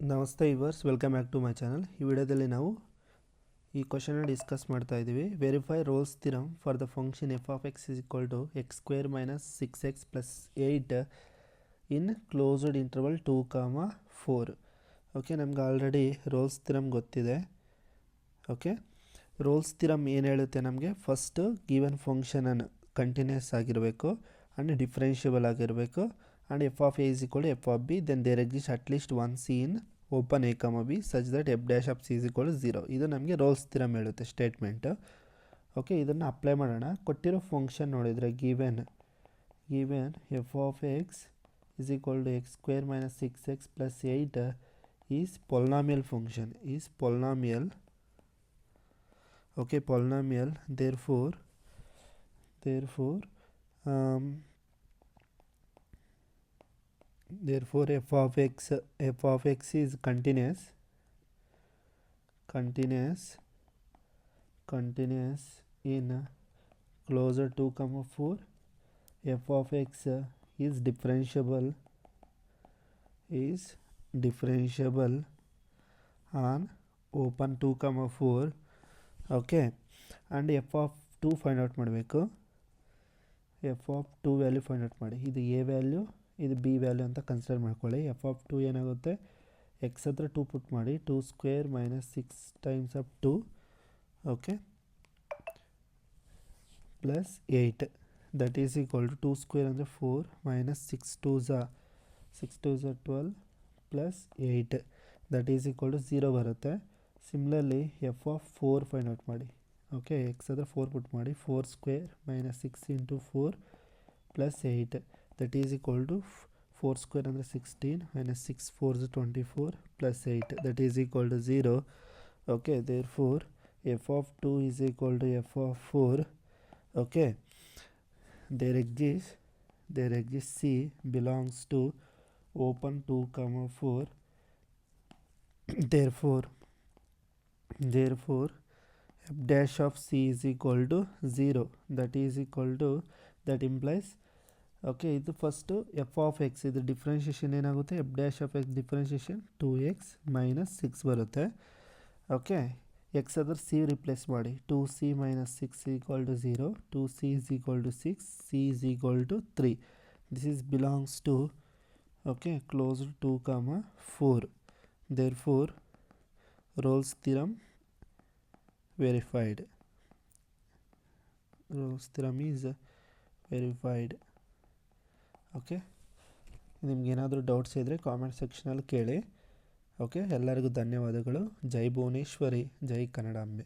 ನಮಸ್ತೆ ಯುವರ್ಸ್, welcome back to my channel. ಈ ವಿಡಿಯೋದಲ್ಲಿ ನಾವು ಈ ಕ್ವಶನ್ನ ಡಿಸ್ಕಸ್ ಮಾಡ್ತಾ ಇದ್ದೀವಿ. Verify Rolle's theorem for the function f of x is equal to x square minus 6x plus 8 in closed interval 2, 4. Okay, ನಮ್ಗೆ ಆಲ್ರೆಡಿ ರೋಲ್ಸ್ ಥಿರಮ್ ಗೊತ್ತಿದೆ. ಓಕೆ, ರೋಲ್ಸ್ ಥಿರಮ್ ಏನು ಹೇಳುತ್ತೆ ನಮಗೆ? ಫಸ್ಟು ಗಿವನ್ ಫಂಕ್ಷನನ್ನು ಕಂಟಿನ್ಯೂಸ್ ಆಗಿರಬೇಕು and differentiable ಆಗಿರಬೇಕು and f of a is equal to f of b, then there exists at least one c in open a comma b such that f dash of c is equal to 0. ಇದು ನಮಗೆ Rolle's theorem ಹೇಳುತ್ತೆ statement. Okay, ಇದನ್ನು apply ಮಾಡೋಣ. ಕೊಟ್ಟಿರೋ function ನೋಡಿದರೆ given f of x is equal to x square minus 6x plus 8 is polynomial function, is polynomial. Okay, polynomial. therefore f of x is continuous in closure 2, 4. f of x is differentiable on open 2, 4. okay, and f of 2 find out ಮಾಡಬೇಕು. f of 2 value find out ಮಾಡಿ. ಇದು a value, ಇದು b value ಅಂತ consider ಮಾಡ್ಕೊಳ್ಳಿ. F of 2 ಏನಾಗುತ್ತೆ? X ಹತ್ರ 2 put ಮಾಡಿ, 2 square minus 6 times of 2, okay, plus 8 that is equal to 2 square ಅಂದರೆ 4 minus 6 2s 12 plus 8 that is equal to 0 ಬರುತ್ತೆ. Similarly f of 4 find out ಮಾಡಿ. Okay, x ಹತ್ರ 4 put ಮಾಡಿ, 4 square minus 6 into 4 plus 8 that is equal to 4 square under 16 minus 6 4s 24 plus 8 that is equal to 0. okay, therefore f of 2 is equal to f of 4. okay, there exists c belongs to open 2, 4. therefore f dash of c is equal to 0. that implies okay, ಇದು first f of x, ಇದು differentiation ಏನಾಗುತ್ತೆ? F dash of x differentiation 2x minus 6 ಬರುತ್ತೆ. Okay, x ಅದರ c replace ಮಾಡಿ, 2c minus 6 equal to 0, 2c is equal to 6, c is equal to 3. This is belongs to, okay, closed 2, 4. therefore Rolle's theorem verified. Rolle's theorem is verified. Okay, ನಿಮ್ಗೇನಾದರೂ doubts ಇದ್ದರೆ comment ಸೆಕ್ಷನಲ್ಲಿ ಕೇಳಿ. Okay, ಎಲ್ಲರಿಗೂ ಧನ್ಯವಾದಗಳು. ಜೈ ಭುವನೇಶ್ವರಿ, ಜೈ ಕನ್ನಡಾಂಬೆ.